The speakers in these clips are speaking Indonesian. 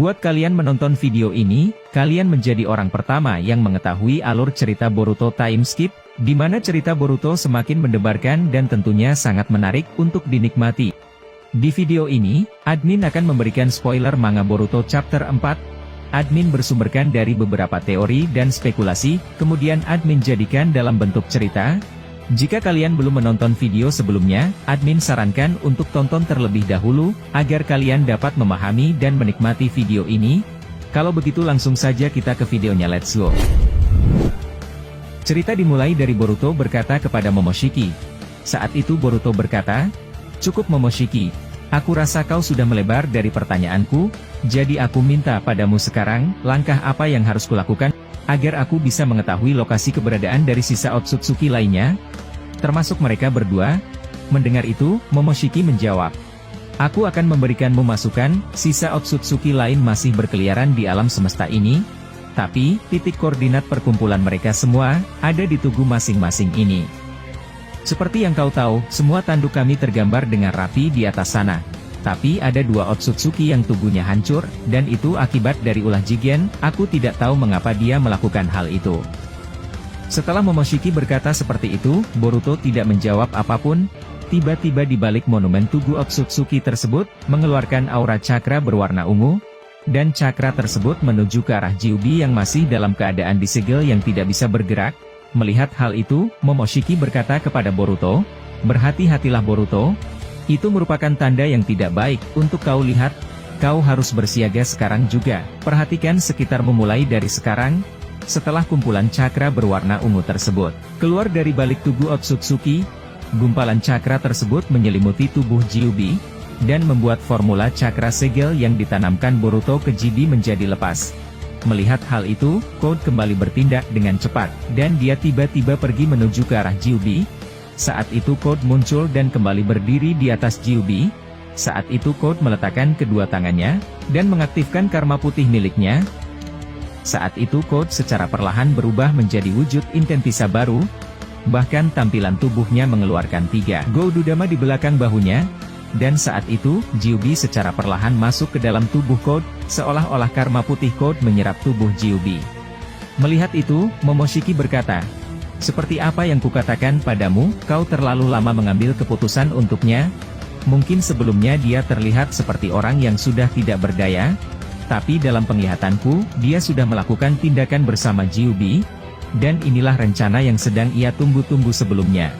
Buat kalian menonton video ini, kalian menjadi orang pertama yang mengetahui alur cerita Boruto Time Skip, di mana cerita Boruto semakin mendebarkan dan tentunya sangat menarik untuk dinikmati. Di video ini, admin akan memberikan spoiler manga Boruto Chapter 4. Admin bersumberkan dari beberapa teori dan spekulasi, kemudian admin jadikan dalam bentuk cerita. Jika kalian belum menonton video sebelumnya, admin sarankan untuk tonton terlebih dahulu, agar kalian dapat memahami dan menikmati video ini. Kalau begitu langsung saja kita ke videonya, let's go. Cerita dimulai dari Boruto berkata kepada Momoshiki. Saat itu Boruto berkata, "Cukup Momoshiki, aku rasa kau sudah melebar dari pertanyaanku, jadi aku minta padamu sekarang, langkah apa yang harus kulakukan, agar aku bisa mengetahui lokasi keberadaan dari sisa Otsutsuki lainnya, termasuk mereka berdua." Mendengar itu, Momoshiki menjawab, "Aku akan memberikanmu masukan, sisa Otsutsuki lain masih berkeliaran di alam semesta ini, tapi, titik koordinat perkumpulan mereka semua, ada di tugu masing-masing ini. Seperti yang kau tahu, semua tanduk kami tergambar dengan rapi di atas sana. Tapi ada dua Otsutsuki yang tubuhnya hancur, dan itu akibat dari ulah Jigen, aku tidak tahu mengapa dia melakukan hal itu." Setelah Momoshiki berkata seperti itu, Boruto tidak menjawab apapun. Tiba-tiba di balik monumen tugu Otsutsuki tersebut, mengeluarkan aura cakra berwarna ungu, dan cakra tersebut menuju ke arah Kyuubi yang masih dalam keadaan disegel yang tidak bisa bergerak. Melihat hal itu, Momoshiki berkata kepada Boruto, "Berhati-hatilah Boruto, itu merupakan tanda yang tidak baik untuk kau lihat, kau harus bersiaga sekarang juga, perhatikan sekitarmu mulai dari sekarang." Setelah kumpulan cakra berwarna ungu tersebut keluar dari balik tugu Otsutsuki, gumpalan cakra tersebut menyelimuti tubuh Kyuubi, dan membuat formula cakra segel yang ditanamkan Boruto ke Kyuubi menjadi lepas. Melihat hal itu, Code kembali bertindak dengan cepat, dan dia tiba-tiba pergi menuju ke arah Kyuubi. Saat itu Code muncul dan kembali berdiri di atas Kyuubi. Saat itu Code meletakkan kedua tangannya, dan mengaktifkan karma putih miliknya. Saat itu Code secara perlahan berubah menjadi wujud Intentisa baru, bahkan tampilan tubuhnya mengeluarkan 3 Goududama di belakang bahunya, dan saat itu, Kyuubi secara perlahan masuk ke dalam tubuh Code, seolah-olah karma putih Code menyerap tubuh Kyuubi. Melihat itu, Momoshiki berkata, "Seperti apa yang kukatakan padamu, kau terlalu lama mengambil keputusan untuknya. Mungkin sebelumnya dia terlihat seperti orang yang sudah tidak berdaya, tapi dalam penglihatanku, dia sudah melakukan tindakan bersama Kyuubi, dan inilah rencana yang sedang ia tunggu-tunggu sebelumnya.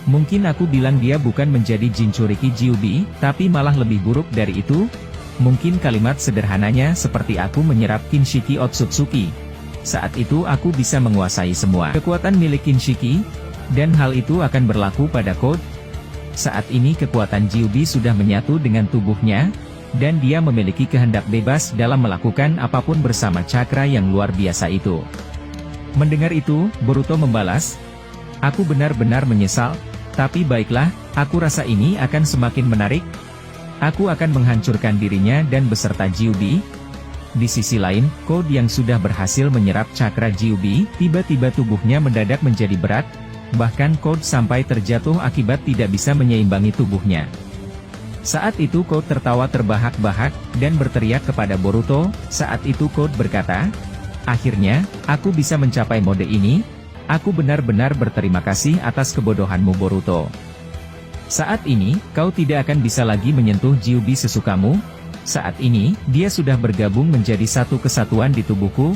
Mungkin aku bilang dia bukan menjadi Jinchuriki Kyuubi, tapi malah lebih buruk dari itu. Mungkin kalimat sederhananya seperti aku menyerap Kinshiki Otsutsuki. Saat itu aku bisa menguasai semua kekuatan milik Kinshiki, dan hal itu akan berlaku pada Code. Saat ini kekuatan Kyuubi sudah menyatu dengan tubuhnya, dan dia memiliki kehendak bebas dalam melakukan apapun bersama cakra yang luar biasa itu." Mendengar itu, Boruto membalas, "Aku benar-benar menyesal, tapi baiklah, aku rasa ini akan semakin menarik. Aku akan menghancurkan dirinya dan beserta Kyuubi." Di sisi lain, Code yang sudah berhasil menyerap cakra Kyuubi, tiba-tiba tubuhnya mendadak menjadi berat, bahkan Code sampai terjatuh akibat tidak bisa menyeimbangi tubuhnya. Saat itu Code tertawa terbahak-bahak, dan berteriak kepada Boruto. Saat itu Code berkata, "Akhirnya, aku bisa mencapai mode ini. Aku benar-benar berterima kasih atas kebodohanmu Boruto. Saat ini, kau tidak akan bisa lagi menyentuh Kyuubi sesukamu. Saat ini, dia sudah bergabung menjadi satu kesatuan di tubuhku."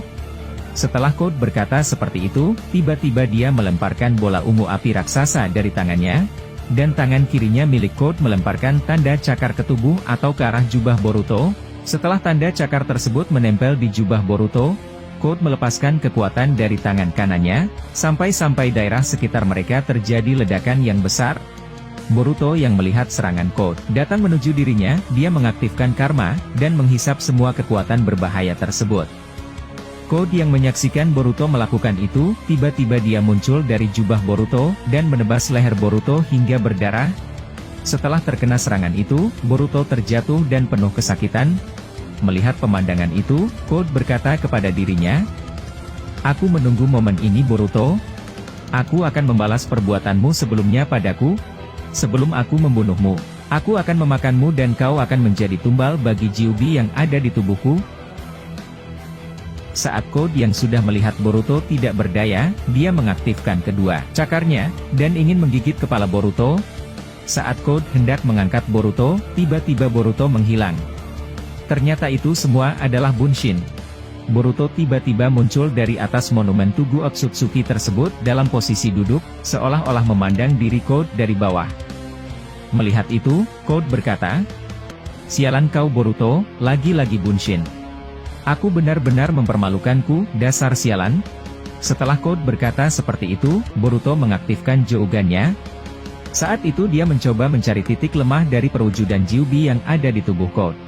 Setelah Code berkata seperti itu, tiba-tiba dia melemparkan bola ungu api raksasa dari tangannya, dan tangan kirinya milik Code melemparkan tanda cakar ke tubuh atau ke arah jubah Boruto. Setelah tanda cakar tersebut menempel di jubah Boruto, Code melepaskan kekuatan dari tangan kanannya, sampai-sampai daerah sekitar mereka terjadi ledakan yang besar. Boruto yang melihat serangan Code datang menuju dirinya, dia mengaktifkan karma, dan menghisap semua kekuatan berbahaya tersebut. Code yang menyaksikan Boruto melakukan itu, tiba-tiba dia muncul dari jubah Boruto, dan menebas leher Boruto hingga berdarah. Setelah terkena serangan itu, Boruto terjatuh dan penuh kesakitan. Melihat pemandangan itu, Code berkata kepada dirinya, "Aku menunggu momen ini Boruto. Aku akan membalas perbuatanmu sebelumnya padaku. Sebelum aku membunuhmu, Aku akan memakanmu dan kau akan menjadi tumbal bagi Gyubi yang ada di tubuhku. Saat Code yang sudah melihat Boruto tidak berdaya, dia mengaktifkan kedua cakarnya, dan ingin menggigit kepala Boruto. Saat Code hendak mengangkat Boruto, tiba-tiba Boruto menghilang. Ternyata itu semua adalah Bunshin. Boruto tiba-tiba muncul dari atas monumen Tugu Otsutsuki tersebut dalam posisi duduk, seolah-olah memandang diri Code dari bawah. Melihat itu, Code berkata, "Sialan kau Boruto, lagi-lagi Bunshin. Aku benar-benar mempermalukanku, dasar sialan." Setelah Code berkata seperti itu, Boruto mengaktifkan Jougan-nya. Saat itu dia mencoba mencari titik lemah dari perwujudan Gyubi yang ada di tubuh Code.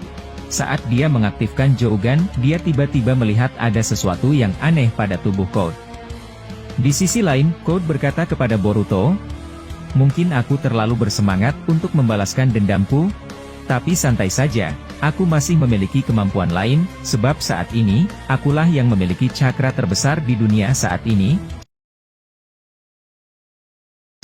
Saat dia mengaktifkan Jougan, dia tiba-tiba melihat ada sesuatu yang aneh pada tubuh Code. Di sisi lain, Code berkata kepada Boruto, "Mungkin aku terlalu bersemangat untuk membalaskan dendamku, tapi santai saja, aku masih memiliki kemampuan lain, sebab saat ini, akulah yang memiliki cakra terbesar di dunia saat ini."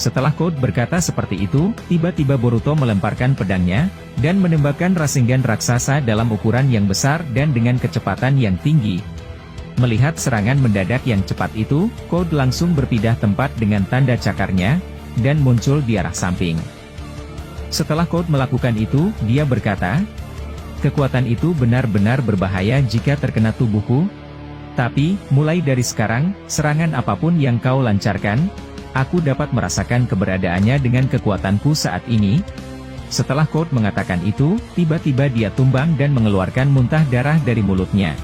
Setelah Code berkata seperti itu, tiba-tiba Boruto melemparkan pedangnya, dan menembakkan Rasengan raksasa dalam ukuran yang besar dan dengan kecepatan yang tinggi. Melihat serangan mendadak yang cepat itu, Code langsung berpindah tempat dengan tanda cakarnya, dan muncul di arah samping. Setelah Code melakukan itu, dia berkata, "Kekuatan itu benar-benar berbahaya jika terkena tubuhku. Tapi, mulai dari sekarang, serangan apapun yang kau lancarkan, aku dapat merasakan keberadaannya dengan kekuatanku saat ini." Setelah Code mengatakan itu, tiba-tiba dia tumbang dan mengeluarkan muntah darah dari mulutnya.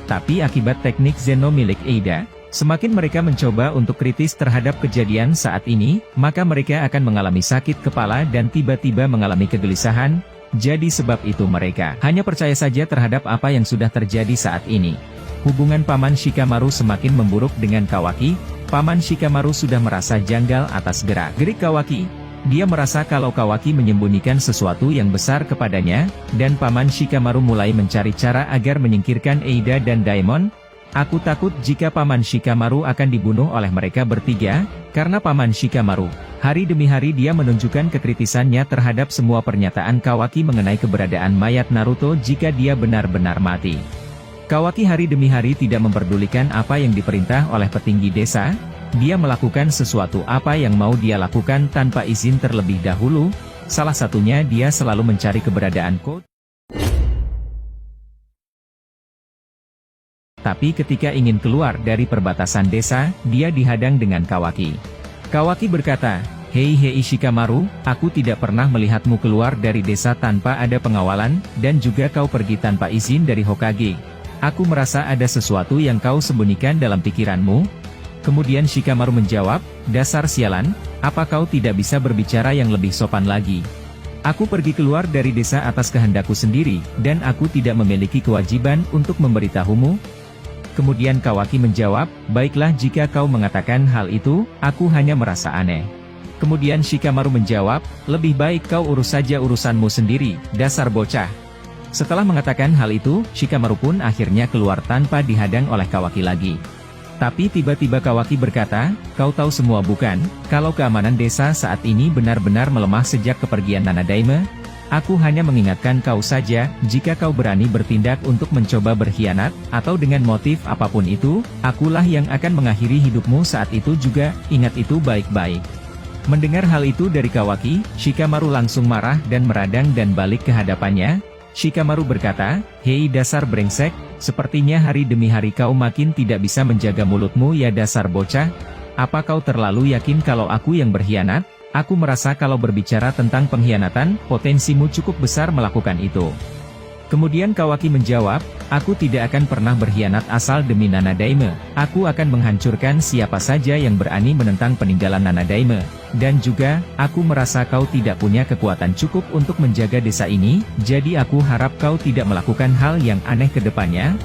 Tapi akibat teknik Zeno milik Eida, semakin mereka mencoba untuk kritis terhadap kejadian saat ini, maka mereka akan mengalami sakit kepala dan tiba-tiba mengalami kegelisahan. Jadi sebab itu mereka hanya percaya saja terhadap apa yang sudah terjadi saat ini. Hubungan Paman Shikamaru semakin memburuk dengan Kawaki. Paman Shikamaru sudah merasa janggal atas gerak-gerik Kawaki. Dia merasa kalau Kawaki menyembunyikan sesuatu yang besar kepadanya, dan Paman Shikamaru mulai mencari cara agar menyingkirkan Eida dan Daemon. "Aku takut jika Paman Shikamaru akan dibunuh oleh mereka bertiga, karena Paman Shikamaru, hari demi hari dia menunjukkan kekritisannya terhadap semua pernyataan Kawaki mengenai keberadaan mayat Naruto jika dia benar-benar mati. Kawaki hari demi hari tidak memperdulikan apa yang diperintah oleh petinggi desa, dia melakukan sesuatu apa yang mau dia lakukan tanpa izin terlebih dahulu, salah satunya dia selalu mencari keberadaan Code. Tapi ketika ingin keluar dari perbatasan desa, dia dihadang dengan Kawaki. Kawaki berkata, Hei Shikamaru, aku tidak pernah melihatmu keluar dari desa tanpa ada pengawalan, dan juga kau pergi tanpa izin dari Hokage. Aku merasa ada sesuatu yang kau sembunyikan dalam pikiranmu." Kemudian Shikamaru menjawab, "Dasar sialan, apa kau tidak bisa berbicara yang lebih sopan lagi? Aku pergi keluar dari desa atas kehendakku sendiri, dan aku tidak memiliki kewajiban untuk memberitahumu." Kemudian Kawaki menjawab, "Baiklah jika kau mengatakan hal itu, aku hanya merasa aneh." Kemudian Shikamaru menjawab, "Lebih baik kau urus saja urusanmu sendiri, dasar bocah." Setelah mengatakan hal itu, Shikamaru pun akhirnya keluar tanpa dihadang oleh Kawaki lagi. Tapi tiba-tiba Kawaki berkata, "Kau tahu semua bukan, kalau keamanan desa saat ini benar-benar melemah sejak kepergian Nana Daime? Aku hanya mengingatkan kau saja, jika kau berani bertindak untuk mencoba berkhianat, atau dengan motif apapun itu, akulah yang akan mengakhiri hidupmu saat itu juga, ingat itu baik-baik." Mendengar hal itu dari Kawaki, Shikamaru langsung marah dan meradang dan balik ke hadapannya. Shikamaru berkata, "Hei dasar brengsek, sepertinya hari demi hari kau makin tidak bisa menjaga mulutmu ya dasar bocah. Apa kau terlalu yakin kalau aku yang berkhianat? Aku merasa kalau berbicara tentang pengkhianatan, potensimu cukup besar melakukan itu." Kemudian Kawaki menjawab, "Aku tidak akan pernah berkhianat asal demi Nana Daime. Aku akan menghancurkan siapa saja yang berani menentang peninggalan Nana Daime. Dan juga, aku merasa kau tidak punya kekuatan cukup untuk menjaga desa ini, jadi aku harap kau tidak melakukan hal yang aneh ke depannya."